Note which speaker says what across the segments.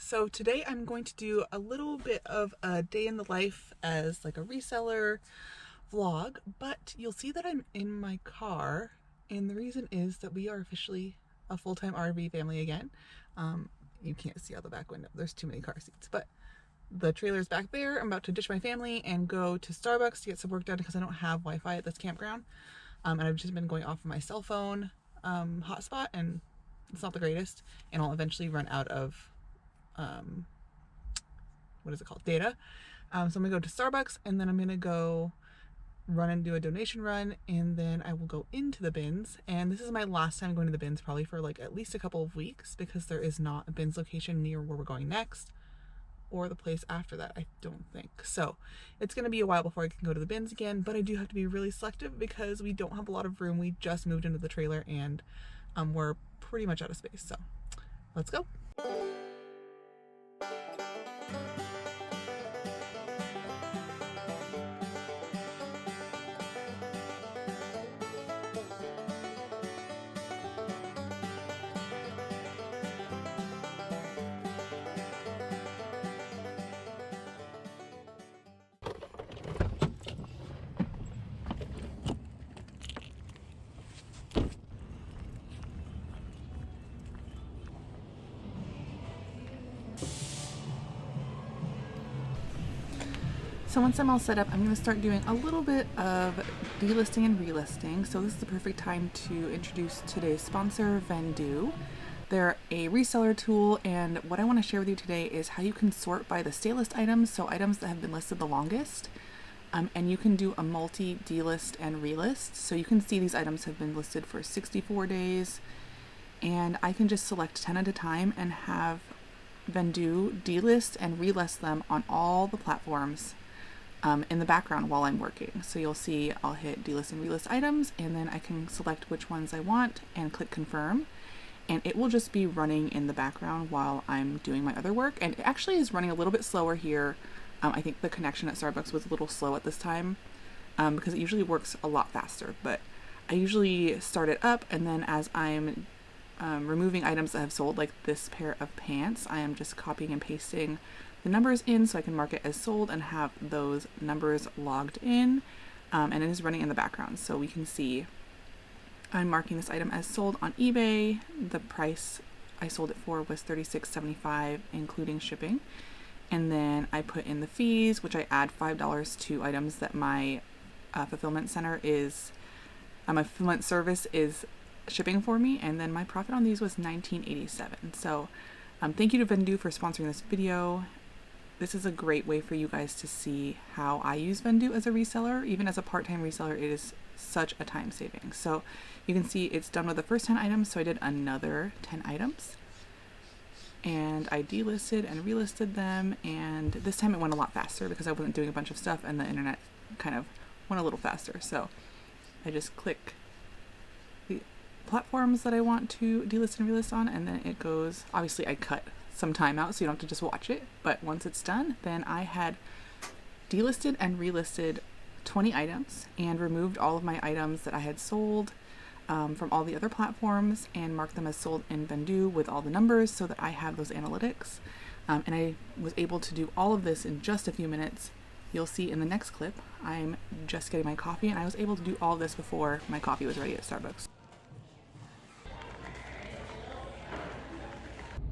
Speaker 1: So today I'm going to do a little bit of a day in the life as like a reseller vlog, but you'll see that I'm in my car, and the reason is that we are officially a full-time RV family again. You can't see out the back window, there's too many car seats, but the trailer's back there. I'm about to ditch my family and go to Starbucks to get some work done because I don't have Wi-Fi at this campground, and I've just been going off of my cell phone hotspot, and it's not the greatest, and I'll eventually run out of what is it called, data. So I'm gonna go to Starbucks, and then I'm gonna go run and do a donation run, and then I will go into the bins. And this is my last time going to the bins, probably for like at least a couple of weeks, because there is not a bins location near where we're going next, or the place after that, I don't think. So it's gonna be a while before I can go to the bins again, but I do have to be really selective because we don't have a lot of room. We just moved into the trailer, and we're pretty much out of space. So let's go. So once I'm all set up, I'm going to start doing a little bit of delisting and relisting. So this is the perfect time to introduce today's sponsor, Vendu. They're a reseller tool, and what I want to share with you today is how you can sort by the stay list items, so items that have been listed the longest. And you can do a multi delist and relist. So you can see these items have been listed for 64 days, and I can just select 10 at a time and have Vendu delist and relist them on all the platforms in the background while I'm working. So you'll see I'll hit delist and relist items, and then I can select which ones I want and click confirm, and it will just be running in the background while I'm doing my other work. And it actually is running a little bit slower here. I think the connection at Starbucks was a little slow at this time because it usually works a lot faster, but I usually start it up, and then as I'm removing items that have sold, like this pair of pants, I am just copying and pasting the numbers in so I can mark it as sold and have those numbers logged in, and it is running in the background. So we can see I'm marking this item as sold on eBay. The price I sold it for was $36.75 including shipping, and then I put in the fees, which I add $5 to items that my fulfillment center is my fulfillment service is shipping for me, and then my profit on these was $19.87. So thank you to Vendu for sponsoring this video. This is a great way for you guys to see how I use Vendu as a reseller. Even as a part-time reseller, it is such a time saving. So you can see it's done with the first 10 items, so I did another 10 items. And I delisted and relisted them, and this time it went a lot faster because I wasn't doing a bunch of stuff and the internet kind of went a little faster. So I just click the platforms that I want to delist and relist on, and then it goes, obviously I cut some time out so you don't have to just watch it, but once it's done, then I had delisted and relisted 20 items and removed all of my items that I had sold from all the other platforms and marked them as sold in Vendu with all the numbers so that I have those analytics. And I was able to do all of this in just a few minutes. You'll see in the next clip, I'm just getting my coffee, and I was able to do all of this before my coffee was ready at Starbucks.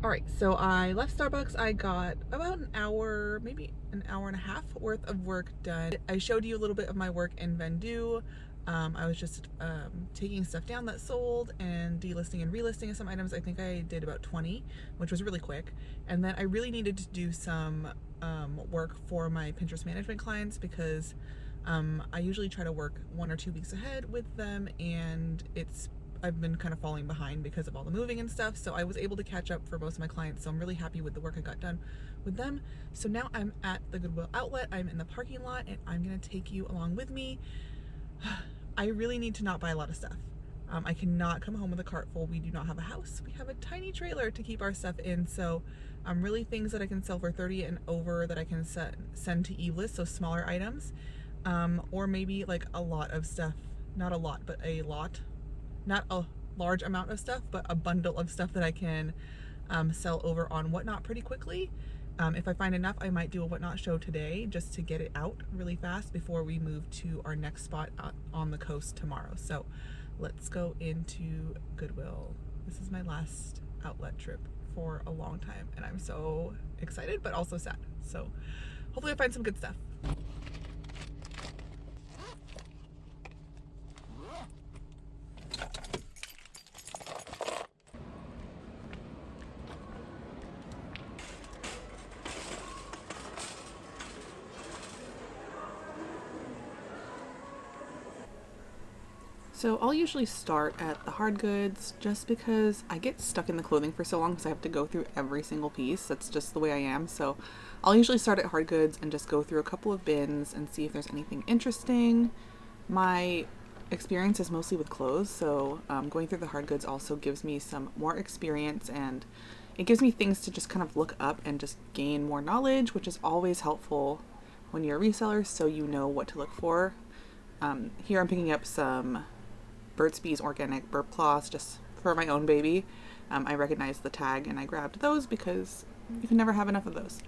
Speaker 1: All right, so I left Starbucks. I got about an hour, maybe an hour and a half worth of work done. I showed you a little bit of my work in Vendu. I was just taking stuff down that sold and delisting and relisting some items. I think I did about 20, which was really quick. And then I really needed to do some work for my Pinterest management clients because I usually try to work 1 or 2 weeks ahead with them, and I've been kind of falling behind because of all the moving and stuff. So I was able to catch up for most of my clients. So I'm really happy with the work I got done with them. So now I'm at the Goodwill Outlet. I'm in the parking lot, and I'm gonna take you along with me. I really need to not buy a lot of stuff. I cannot come home with a cart full. We do not have a house. We have a tiny trailer to keep our stuff in. So really things that I can sell for 30 and over that I can send to e-list, so smaller items, or maybe like a lot of stuff, not a lot, but a lot. Not a large amount of stuff, but a bundle of stuff that I can sell over on Whatnot pretty quickly. If I find enough, I might do a Whatnot show today just to get it out really fast before we move to our next spot on the coast tomorrow. So let's go into Goodwill. This is my last outlet trip for a long time, and I'm so excited but also sad. So hopefully I find some good stuff. So I'll usually start at the hard goods just because I get stuck in the clothing for so long because I have to go through every single piece. That's just the way I am. So I'll usually start at hard goods and just go through a couple of bins and see if there's anything interesting. My experience is mostly with clothes, so going through the hard goods also gives me some more experience, and it gives me things to just kind of look up and just gain more knowledge, which is always helpful when you're a reseller, so you know what to look for. Here I'm picking up some Burt's Bees organic burp cloths just for my own baby. I recognized the tag and I grabbed those because you can never have enough of those.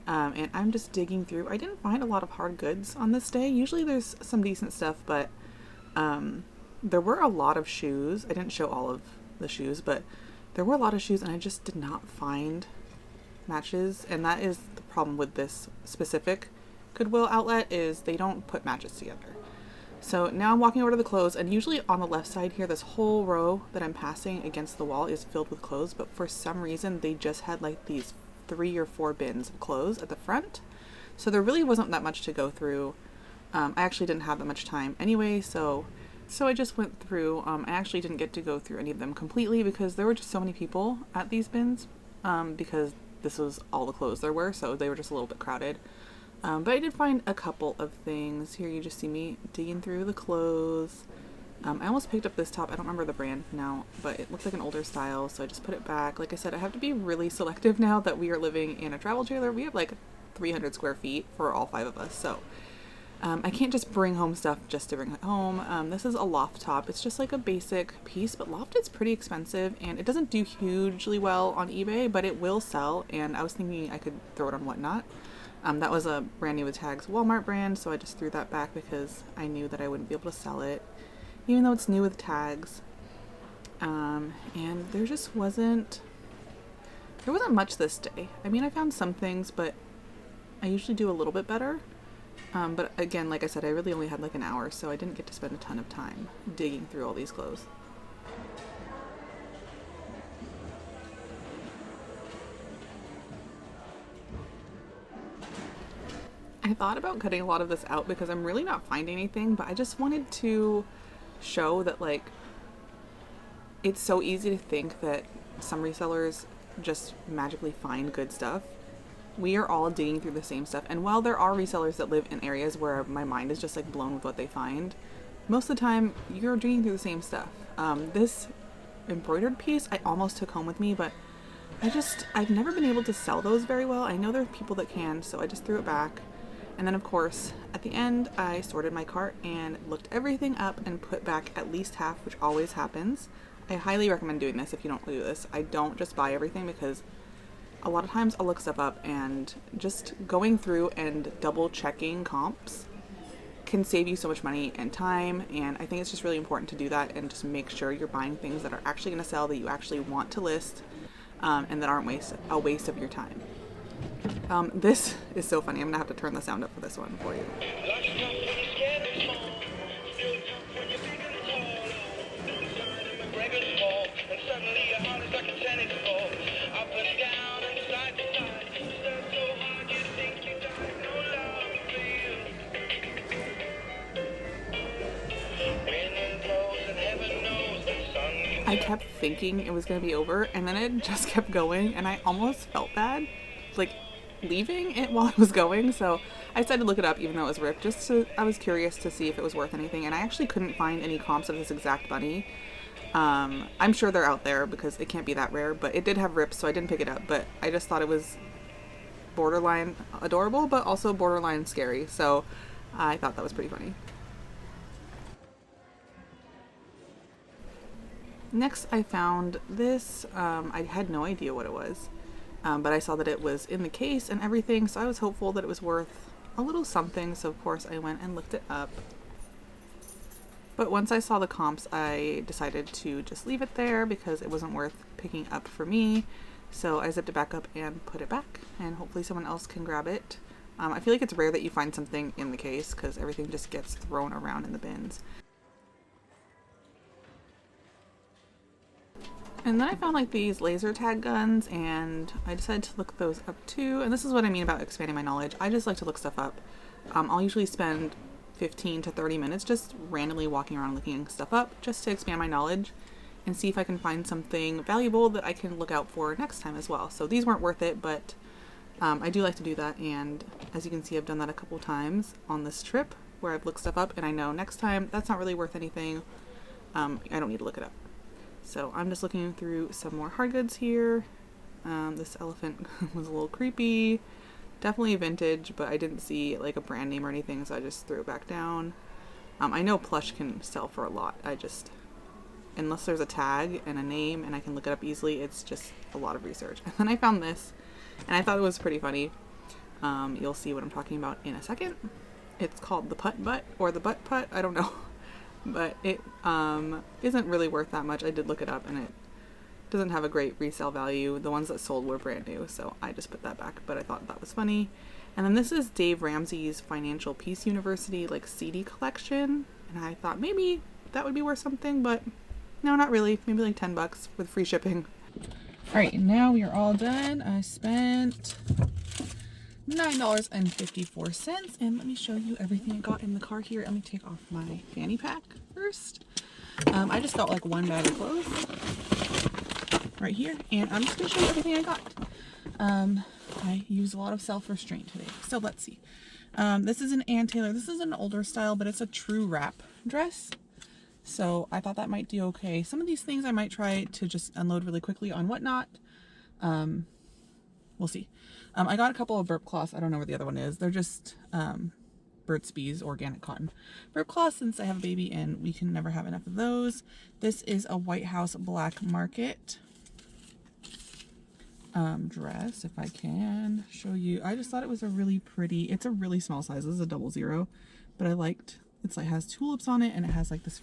Speaker 1: And I'm just digging through. I didn't find a lot of hard goods on this day. Usually there's some decent stuff, but there were a lot of shoes. I didn't show all of the shoes, but there were a lot of shoes and I just did not find matches. And that is the problem with this specific Goodwill outlet, is they don't put matches together. So now I'm walking over to the clothes, and usually on the left side here, this whole row that I'm passing against the wall is filled with clothes, but for some reason they just had like these 3 or 4 bins of clothes at the front. So there really wasn't that much to go through. I actually didn't have that much time anyway, so I just went through. I actually didn't get to go through any of them completely because there were just so many people at these bins, because this was all the clothes there were, so they were just a little bit crowded. But I did find a couple of things. Here you just see me digging through the clothes. I almost picked up this top. I don't remember the brand now, but it looks like an older style, so I just put it back. Like I said, I have to be really selective now that we are living in a travel trailer. We have like 300 square feet for all 5 of us, so I can't just bring home stuff just to bring it home. This is a loft top. It's just like a basic piece, but loft is pretty expensive, and it doesn't do hugely well on eBay, but it will sell, and I was thinking I could throw it on Whatnot. That was a brand new with tags Walmart brand, so I just threw that back because I knew that I wouldn't be able to sell it, even though it's new with tags. And there just wasn't much this day. I mean, I found some things, but I usually do a little bit better. But again, like I said, I really only had like an hour, so I didn't get to spend a ton of time digging through all these clothes. I thought about cutting a lot of this out because I'm really not finding anything, but I just wanted to show that, like, it's so easy to think that some resellers just magically find good stuff. We are all digging through the same stuff, and while there are resellers that live in areas where my mind is just like blown with what they find, most of the time you're digging through the same stuff. This embroidered piece I almost took home with me, but I've never been able to sell those very well. I know there are people that can, so I just threw it back. And then of course, at the end, I sorted my cart and looked everything up and put back at least half, which always happens. I highly recommend doing this if you don't do this. I don't just buy everything because a lot of times I'll look stuff up, and just going through and double checking comps can save you so much money and time, and I think it's just really important to do that and just make sure you're buying things that are actually going to sell, that you actually want to list, and that aren't a waste of your time. This is so funny. I'm gonna have to turn the sound up for this one for you. I kept thinking it was gonna be over, and then it just kept going, and I almost felt bad, like, leaving it while I was going, so I decided to look it up even though it was ripped, I was curious to see if it was worth anything, and I actually couldn't find any comps of this exact bunny. I'm sure they're out there because it can't be that rare, but it did have rips, so I didn't pick it up, but I just thought it was borderline adorable, but also borderline scary, so I thought that was pretty funny. Next, I found this. I had no idea what it was, but I saw that it was in the case and everything, so I was hopeful that it was worth a little something, so of course I went and looked it up. But once I saw the comps, I decided to just leave it there because it wasn't worth picking up for me. So I zipped it back up and put it back, and hopefully someone else can grab it. I feel like it's rare that you find something in the case because everything just gets thrown around in the bins. And then I found like these laser tag guns, and I decided to look those up too. And this is what I mean about expanding my knowledge. I just like to look stuff up. I'll usually spend 15 to 30 minutes just randomly walking around looking stuff up just to expand my knowledge and see if I can find something valuable that I can look out for next time as well. So these weren't worth it, but I do like to do that, and as you can see, I've done that a couple times on this trip where I've looked stuff up and I know next time that's not really worth anything. I don't need to look it up. So I'm just looking through some more hard goods here. This elephant was a little creepy. Definitely vintage, but I didn't see like a brand name or anything, so I just threw it back down. I know plush can sell for a lot. Unless there's a tag and a name and I can look it up easily, it's just a lot of research. And then I found this, and I thought it was pretty funny. You'll see what I'm talking about in a second. It's called the putt butt, or the butt putt, I don't know. But it isn't really worth that much. I did look it up, and it doesn't have a great resale value. The ones that sold were brand new, so I just put that back, but I thought that was funny. And then this is Dave Ramsey's Financial Peace University like CD collection, and I thought maybe that would be worth something, but no, not really. Maybe like 10 bucks with free shipping. All right, now we are all done. I spent $9.54, and let me show you everything I got in the car here. Let me take off my fanny pack first. I just got like one bag of clothes right here, and I'm just gonna show you everything I got. I use a lot of self-restraint today, so let's see. This is an Ann Taylor. This is an older style, but it's a true wrap dress, so I thought that might do okay. Some of these things I might try to just unload really quickly on Whatnot. We'll see. I got a couple of burp cloths. I don't know where the other one is. They're just Burt's Bees organic cotton burp cloths, since I have a baby and we can never have enough of those. This is a White House Black Market dress, if I can show you. I just thought it was a really pretty, it's a really small size. This is a 00, but I liked, it's like has tulips on it, and it has like this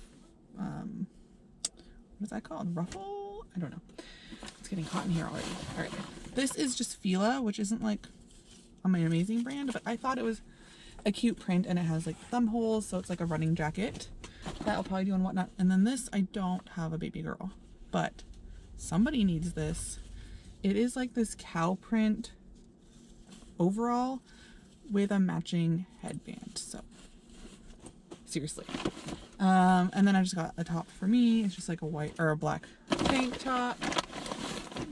Speaker 1: what is that called? Ruffle? I don't know. It's getting hot in here already. All right. This is just Fila, which isn't like an amazing brand, but I thought it was a cute print, and it has like thumb holes, so it's like a running jacket. That'll probably do on Whatnot. And then this, I don't have a baby girl, but somebody needs this. It is like this cow print overall with a matching headband. So seriously. And then I just got a top for me. It's just like a white or a black tank top.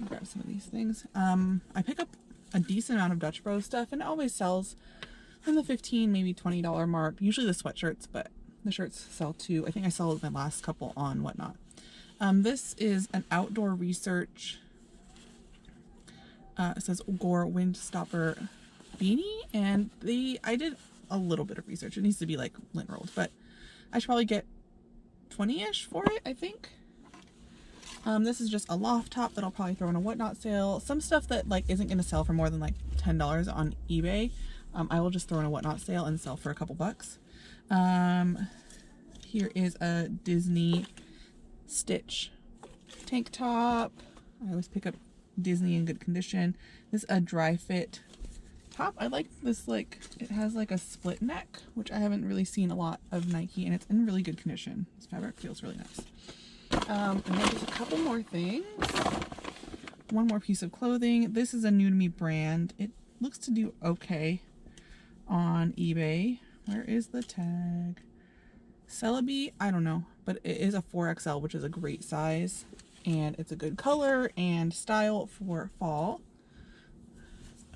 Speaker 1: Grab some of these things. I pick up a decent amount of Dutch Bros stuff, and it always sells in the $15, maybe $20 mark. Usually the sweatshirts, but the shirts sell too. I think I sold my last couple on Whatnot. This is an outdoor research. It says Gore Windstopper beanie, and I did a little bit of research. It needs to be like lint rolled, but I should probably get 20-ish for it, I think. This is just a loft top that I'll probably throw in a Whatnot sale. Some stuff that like isn't going to sell for more than like $10 on eBay, I will just throw in a Whatnot sale and sell for a couple bucks. Here is a Disney Stitch tank top. I always pick up Disney in good condition. This is a dry fit top. I like this, like it has like a split neck, which I haven't really seen a lot of Nike, and it's in really good condition. This fabric feels really nice. And then just a couple more things. One more piece of clothing. This is a new to me brand. It looks to do okay on eBay. Where is the tag? Celebi? I don't know, but it is a 4XL, which is a great size, and it's a good color and style for fall.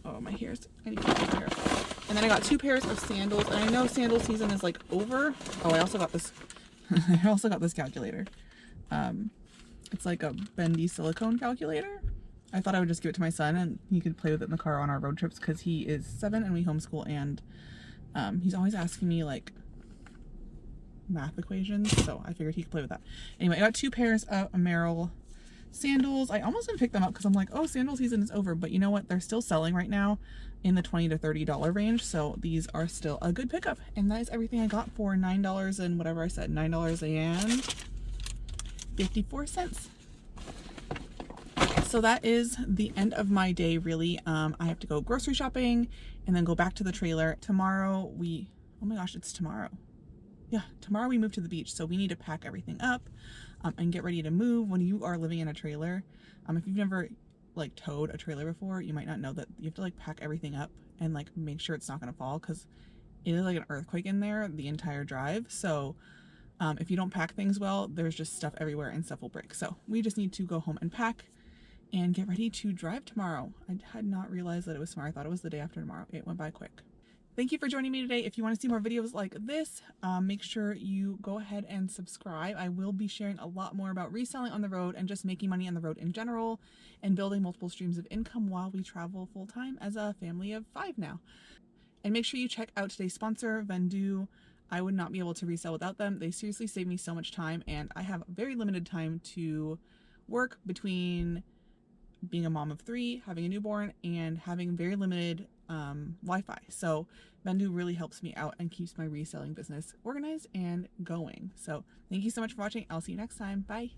Speaker 1: Oh, my hair's, I need to get my hair. And then I got 2 pairs of sandals, and I know sandal season is like over. Oh, I also got this I also got this calculator. It's like a bendy silicone calculator. I thought I would just give it to my son and he could play with it in the car on our road trips, because he is 7 and we homeschool, and he's always asking me like math equations, so I figured he could play with that. Anyway, I got 2 pairs of Merrell sandals. I almost didn't pick them up because I'm like, oh, sandal season is over, but you know what? They're still selling right now in the $20 to $30 range, so these are still a good pickup. And that is everything I got for $9 and whatever I said, $9.54. So that is the end of my day, really. I have to go grocery shopping and then go back to the trailer. Tomorrow oh my gosh, it's tomorrow. Yeah, tomorrow we move to the beach, so we need to pack everything up and get ready to move. When you are living in a trailer, if you've never like towed a trailer before, you might not know that you have to like pack everything up and like make sure it's not gonna fall, because it is like an earthquake in there the entire drive. So if you don't pack things well, there's just stuff everywhere and stuff will break. So we just need to go home and pack and get ready to drive tomorrow. I had not realized that it was tomorrow. I thought it was the day after tomorrow. It went by quick. Thank you for joining me today. If you want to see more videos like this, make sure you go ahead and subscribe. I will be sharing a lot more about reselling on the road and just making money on the road in general and building multiple streams of income while we travel full-time as a family of 5 now. And make sure you check out today's sponsor, Vendu. I would not be able to resell without them. They seriously save me so much time, and I have very limited time to work between being a mom of 3, having a newborn, and having very limited Wi-Fi. So Vendu really helps me out and keeps my reselling business organized and going. So thank you so much for watching. I'll see you next time. Bye.